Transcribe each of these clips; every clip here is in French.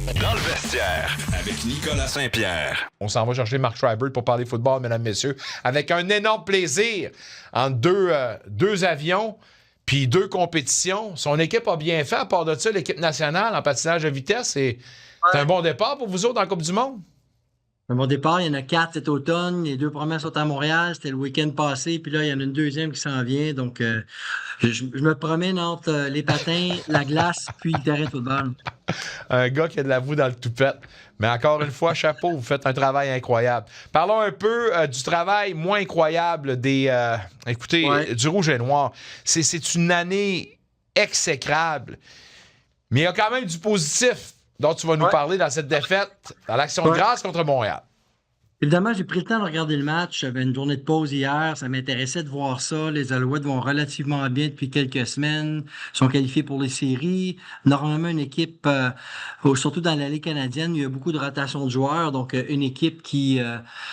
l'actu dans le vestiaire avec Nicolas Saint-Pierre. On s'en va chercher Mark Schreiber pour parler football, mesdames, messieurs, avec un énorme plaisir entre deux avions puis deux compétitions. Son équipe a bien fait, à part de ça, l'équipe nationale en patinage de vitesse. C'est un bon départ pour vous autres dans la Coupe du Monde? Un bon départ, il y en a 4 cet automne. Les 2 premières sont à Montréal. C'était le week-end passé. Puis là, il y en a une deuxième qui s'en vient. Donc, je me promène entre les patins, la glace, puis le terrain de football. Un gars qui a de la boue dans le toupette. Mais encore une fois, chapeau, vous faites un travail incroyable. Parlons un peu du travail moins incroyable du Rouge et Noir. C'est une année exécrable. Mais il y a quand même du positif dont tu vas nous parler dans cette défaite, dans l'Action de grâce contre Montréal. Évidemment, j'ai pris le temps de regarder le match. J'avais une journée de pause hier. Ça m'intéressait de voir ça. Les Alouettes vont relativement bien depuis quelques semaines. Ils sont qualifiés pour les séries. Normalement, une équipe, surtout dans la Ligue canadienne, il y a beaucoup de rotation de joueurs. Donc, une équipe qui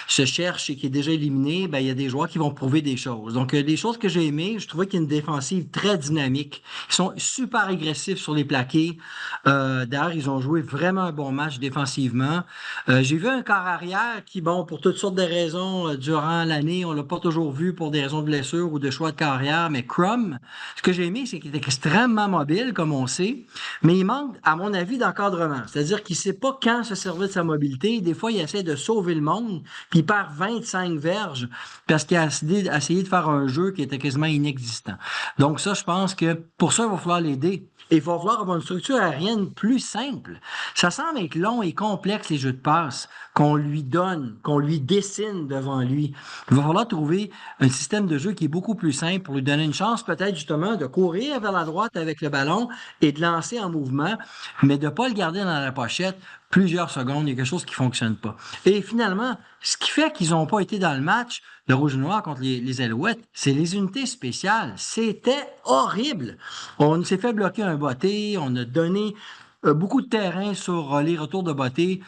se cherche et qui est déjà éliminée, il y a des joueurs qui vont prouver des choses. Donc, des choses que j'ai aimées, je trouvais qu'il y a une défensive très dynamique. Ils sont super agressifs sur les plaqués. D'ailleurs, ils ont joué vraiment un bon match défensivement. J'ai vu un corps arrière qui, pour toutes sortes de raisons, durant l'année, on l'a pas toujours vu pour des raisons de blessure ou de choix de carrière, mais Crum, ce que j'ai aimé, c'est qu'il est extrêmement mobile, comme on sait, mais il manque, à mon avis, d'encadrement. C'est-à-dire qu'il sait pas quand se servir de sa mobilité. Des fois, il essaie de sauver le monde, puis il perd 25 verges parce qu'il a essayé de faire un jeu qui était quasiment inexistant. Donc ça, je pense que pour ça, il va falloir l'aider. Et il va falloir avoir une structure aérienne plus simple. Ça semble être long et complexe, les jeux de passe qu'on lui donne, qu'on lui dessine devant lui. Il va falloir trouver un système de jeu qui est beaucoup plus simple pour lui donner une chance peut-être justement de courir vers la droite avec le ballon et de lancer en mouvement, mais de ne pas le garder dans la pochette plusieurs secondes. Il y a quelque chose qui ne fonctionne pas. Et finalement, ce qui fait qu'ils n'ont pas été dans le match, le Rouge et Noir contre les Alouettes, c'est les unités spéciales. C'était horrible. On s'est fait bloquer un botté, on a donné beaucoup de terrain sur les retours de botté.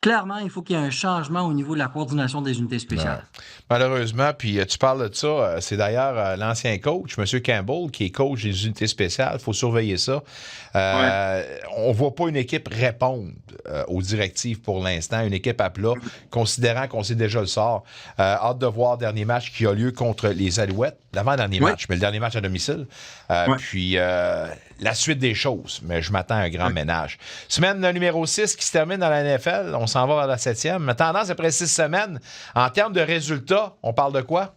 Clairement, il faut qu'il y ait un changement au niveau de la coordination des unités spéciales. Ouais. Malheureusement, puis tu parles de ça, c'est d'ailleurs l'ancien coach, M. Campbell, qui est coach des unités spéciales. Il faut surveiller ça. On ne voit pas une équipe répondre aux directives pour l'instant, une équipe à plat, considérant qu'on sait déjà le sort. Hâte de voir le dernier match qui a lieu contre les Alouettes, l'avant-dernier match, mais le dernier match à domicile. Puis la suite des choses, mais je m'attends à un grand ménage. Semaine numéro 6 qui se termine dans la NFL, on s'en va vers la 7e. Mais tendance après 6 semaines, en termes de résultats, on parle de quoi?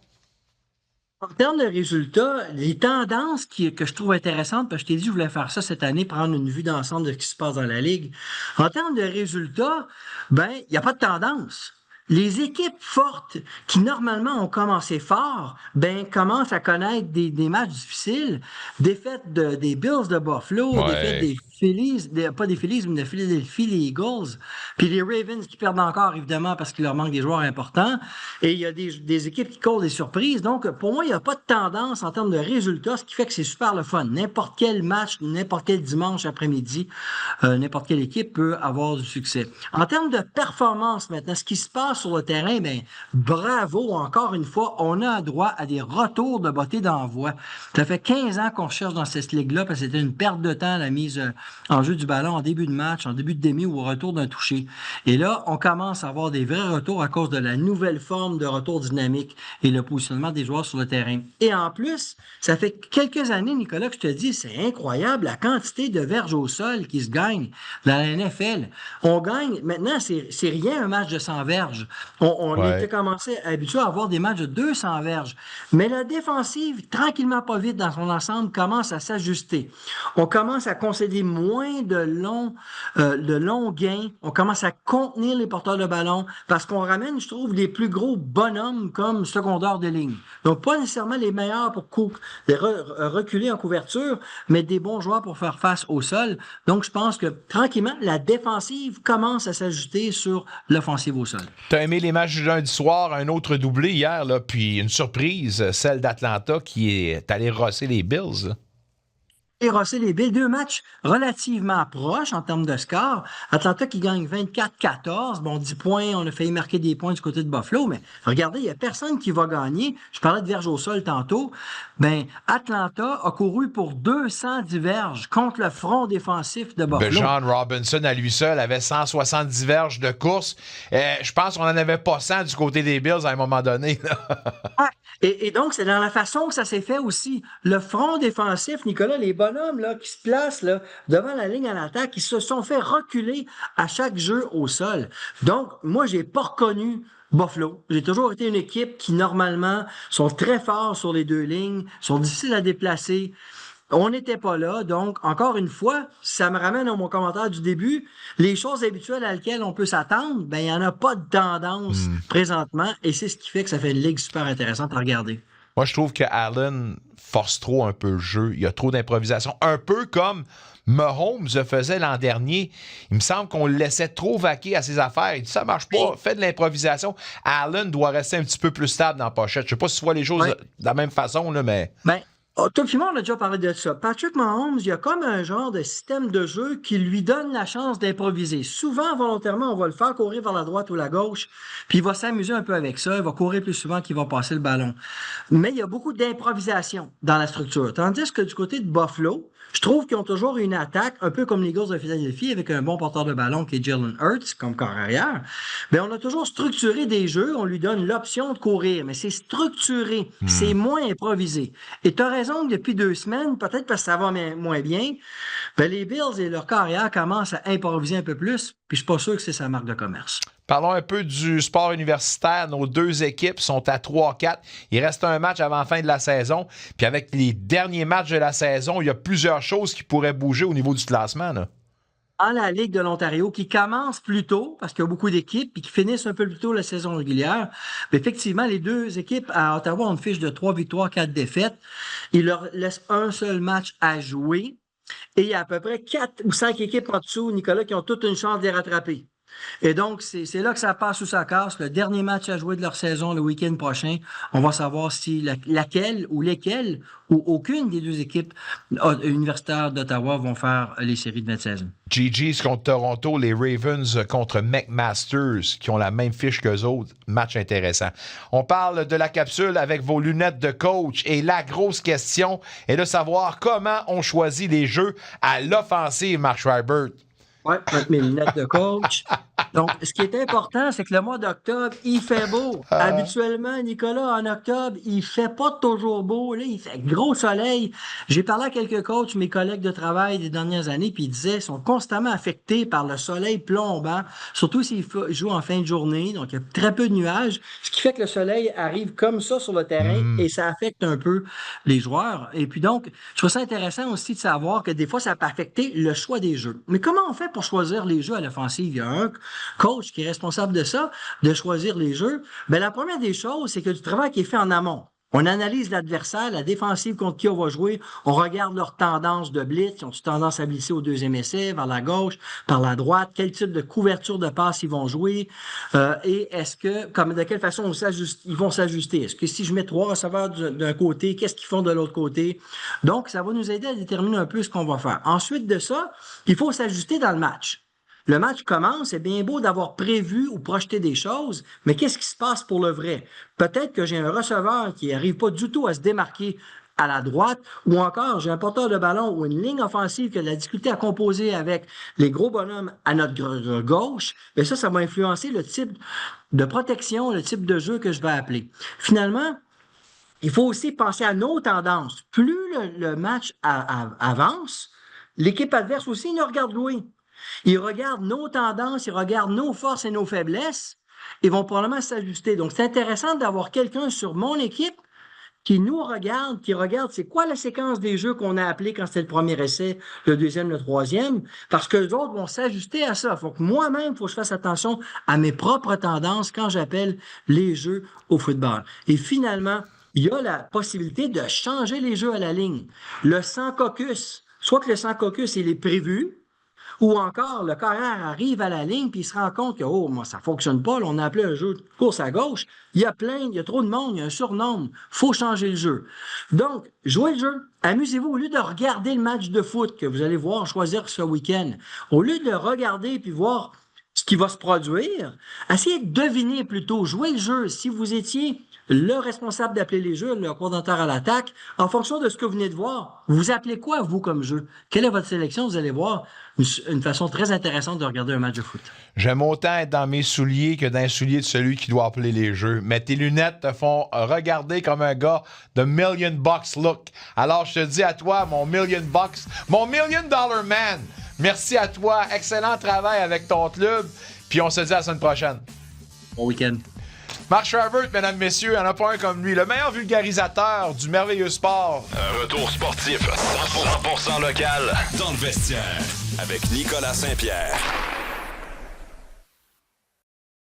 En termes de résultats, les tendances que je trouve intéressantes, parce que je t'ai dit que je voulais faire ça cette année, prendre une vue d'ensemble de ce qui se passe dans la Ligue. En termes de résultats, il n'y a pas de tendance. Les équipes fortes qui, normalement, ont commencé fort, commencent à connaître des matchs difficiles. Défaite des Bills de Buffalo, défaite des Phillies, pas des Phillies, mais des Philadelphia Eagles. Puis les Ravens qui perdent encore, évidemment, parce qu'il leur manque des joueurs importants. Et il y a des équipes qui causent des surprises. Donc, pour moi, il n'y a pas de tendance en termes de résultats, ce qui fait que c'est super le fun. N'importe quel match, n'importe quel dimanche après-midi, n'importe quelle équipe peut avoir du succès. En termes de performance, maintenant, ce qui se passe sur le terrain, bravo, encore une fois, on a droit à des retours de beauté d'envoi. Ça fait 15 ans qu'on cherche dans cette ligue-là, parce que c'était une perte de temps, la mise en jeu du ballon en début de match, en début de demi ou au retour d'un toucher. Et là, on commence à avoir des vrais retours à cause de la nouvelle forme de retour dynamique et le positionnement des joueurs sur le terrain. Et en plus, ça fait quelques années, Nicolas, que je te dis, c'est incroyable la quantité de verges au sol qui se gagnent dans la NFL. On gagne, maintenant, c'est rien un match de 100 verges. On était commencé habitué à avoir des matchs de 200 verges. Mais la défensive, tranquillement pas vite dans son ensemble, commence à s'ajuster. On commence à concéder moins de longs gains. On commence à contenir les porteurs de ballon parce qu'on ramène, je trouve, les plus gros bonhommes comme secondaires de ligne. Donc, pas nécessairement les meilleurs pour reculer en couverture, mais des bons joueurs pour faire face au sol. Donc, je pense que, tranquillement, la défensive commence à s'ajuster sur l'offensive au sol. Tu as aimé les matchs du lundi soir, un autre doublé hier, là, puis une surprise, celle d'Atlanta qui est allée rosser les Bills. Là. et rosser les Bills. 2 matchs relativement proches en termes de score. Atlanta qui gagne 24-14. Bon, 10 points, on a failli marquer des points du côté de Buffalo, mais regardez, il n'y a personne qui va gagner. Je parlais de verges au sol tantôt. Ben, Atlanta a couru pour 210 verges contre le front défensif de Buffalo. John Robinson, à lui seul, avait 170 verges de course. Je pense qu'on n'en avait pas 100 du côté des Bills à un moment donné. Et donc, c'est dans la façon que ça s'est fait aussi. Le front défensif, Nicolas, les bonhommes là, qui se placent là, devant la ligne à l'attaque, ils se sont fait reculer à chaque jeu au sol. Donc, moi, j'ai pas reconnu Buffalo. J'ai toujours été une équipe qui, normalement, sont très forts sur les 2 lignes, sont difficiles à déplacer. On n'était pas là, donc, encore une fois, ça me ramène à mon commentaire du début. Les choses habituelles à lesquelles on peut s'attendre, ben, il n'y en a pas de tendance présentement, et c'est ce qui fait que ça fait une ligue super intéressante à regarder. Moi, je trouve que Allen force trop un peu le jeu. Il y a trop d'improvisation. Un peu comme Mahomes le faisait l'an dernier. Il me semble qu'on le laissait trop vaquer à ses affaires. Il dit, ça marche pas, fais de l'improvisation. Allen doit rester un petit peu plus stable dans la pochette. Je sais pas si tu vois les choses de la même façon, là, mais... Toi et moi, on a déjà parlé de ça. Patrick Mahomes, il y a comme un genre de système de jeu qui lui donne la chance d'improviser. Souvent, volontairement, on va le faire courir vers la droite ou la gauche, puis il va s'amuser un peu avec ça. Il va courir plus souvent qu'il va passer le ballon. Mais il y a beaucoup d'improvisation dans la structure. Tandis que du côté de Buffalo, je trouve qu'ils ont toujours une attaque, un peu comme les Eagles de Philadelphie, avec un bon porteur de ballon qui est Jalen Hurts, comme corps arrière. Mais on a toujours structuré des jeux, on lui donne l'option de courir, mais c'est structuré, c'est moins improvisé. Et tu as raison que depuis 2 semaines, peut-être parce que ça va moins bien, ben les Bills et leur carrière commencent à improviser un peu plus, puis je suis pas sûr que c'est sa marque de commerce. Parlons un peu du sport universitaire. Nos 2 équipes sont à 3-4. Il reste un match avant la fin de la saison. Puis avec les derniers matchs de la saison, il y a plusieurs choses qui pourraient bouger au niveau du classement, là. En la Ligue de l'Ontario, qui commence plus tôt, parce qu'il y a beaucoup d'équipes, puis qui finissent un peu plus tôt la saison régulière. Mais effectivement, les 2 équipes à Ottawa ont une fiche de 3 victoires, 4 défaites. Il leur laisse un seul match à jouer. Et il y a à peu près 4 ou 5 équipes en dessous, Nicolas, qui ont toute une chance de les rattraper. Et donc, c'est là que ça passe ou ça casse. Le dernier match à jouer de leur saison, le week-end prochain, on va savoir si laquelle ou lesquelles ou aucune des 2 équipes universitaires d'Ottawa vont faire les séries de mid-saison. GG's contre Toronto, les Ravens contre McMasters, qui ont la même fiche qu'eux autres. Match intéressant. On parle de la capsule avec vos lunettes de coach. Et la grosse question est de savoir comment on choisit les jeux à l'offensive, Mark Schreiber. Oui, avec mes lunettes de coach. Donc, ce qui est important, c'est que le mois d'octobre, il fait beau. Habituellement, Nicolas, en octobre, il fait pas toujours beau. Là, il fait gros soleil. J'ai parlé à quelques coachs, mes collègues de travail des dernières années, puis ils disaient qu'ils sont constamment affectés par le soleil plombant, surtout s'ils jouent en fin de journée. Donc, il y a très peu de nuages, ce qui fait que le soleil arrive comme ça sur le terrain et ça affecte un peu les joueurs. Et puis donc, je trouve ça intéressant aussi de savoir que des fois, ça peut affecter le choix des jeux. Mais comment on fait pour choisir les jeux à l'offensive? Il y a un coach qui est responsable de ça, de choisir les jeux. Bien, la première des choses, c'est que du travail qui est fait en amont. On analyse l'adversaire, la défensive contre qui on va jouer. On regarde leur tendance de blitz. Ils ont tendance à blitzer au 2e essai, vers la gauche, par la droite. Quel type de couverture de passe ils vont jouer? Et est-ce que, de quelle façon ils vont s'ajuster? Est-ce que si je mets 3 receveurs d'un côté, qu'est-ce qu'ils font de l'autre côté? Donc, ça va nous aider à déterminer un peu ce qu'on va faire. Ensuite de ça, il faut s'ajuster dans le match. Le match commence, c'est bien beau d'avoir prévu ou projeté des choses, mais qu'est-ce qui se passe pour le vrai? Peut-être que j'ai un receveur qui n'arrive pas du tout à se démarquer à la droite, ou encore j'ai un porteur de ballon ou une ligne offensive qui a de la difficulté à composer avec les gros bonhommes à notre gauche, bien ça va influencer le type de protection, le type de jeu que je vais appeler. Finalement, il faut aussi penser à nos tendances. Plus le match avance, l'équipe adverse aussi nous regarde jouer. Ils regardent nos tendances, ils regardent nos forces et nos faiblesses et vont probablement s'ajuster. Donc, c'est intéressant d'avoir quelqu'un sur mon équipe qui nous regarde, qui regarde c'est quoi la séquence des jeux qu'on a appelé quand c'était le premier essai, le 2e, le 3e, parce que les autres vont s'ajuster à ça. Il faut que moi-même, il faut que je fasse attention à mes propres tendances quand j'appelle les jeux au football. Et finalement, il y a la possibilité de changer les jeux à la ligne. Le sans caucus, soit que le sans caucus, il est prévu, Ou encore, le carrière arrive à la ligne puis il se rend compte que, oh, moi, ça fonctionne pas. Là, on a appelé un jeu de course à gauche. Il y a trop de monde, il y a un surnombre. Faut changer le jeu. Donc, jouez le jeu. Amusez-vous au lieu de regarder le match de foot que vous allez voir choisir ce week-end. Au lieu de regarder puis voir ce qui va se produire, essayez de deviner plutôt. Jouez le jeu. Si vous étiez le responsable d'appeler les jeux, le coordonnateur à l'attaque, en fonction de ce que vous venez de voir, vous appelez quoi, vous, comme jeu? Quelle est votre sélection? Vous allez voir une façon très intéressante de regarder un match de foot. J'aime autant être dans mes souliers que dans les souliers de celui qui doit appeler les jeux. Mais tes lunettes te font regarder comme un gars de $1 million look. Alors, je te dis à toi, mon $1 million, mon $1 million man, merci à toi. Excellent travail avec ton club. Puis on se dit à la semaine prochaine. Bon week-end. Mark Shervert, mesdames, messieurs, il n'y en a pas un comme lui, le meilleur vulgarisateur du merveilleux sport. Un retour sportif 100% local dans le vestiaire avec Nicolas Saint-Pierre.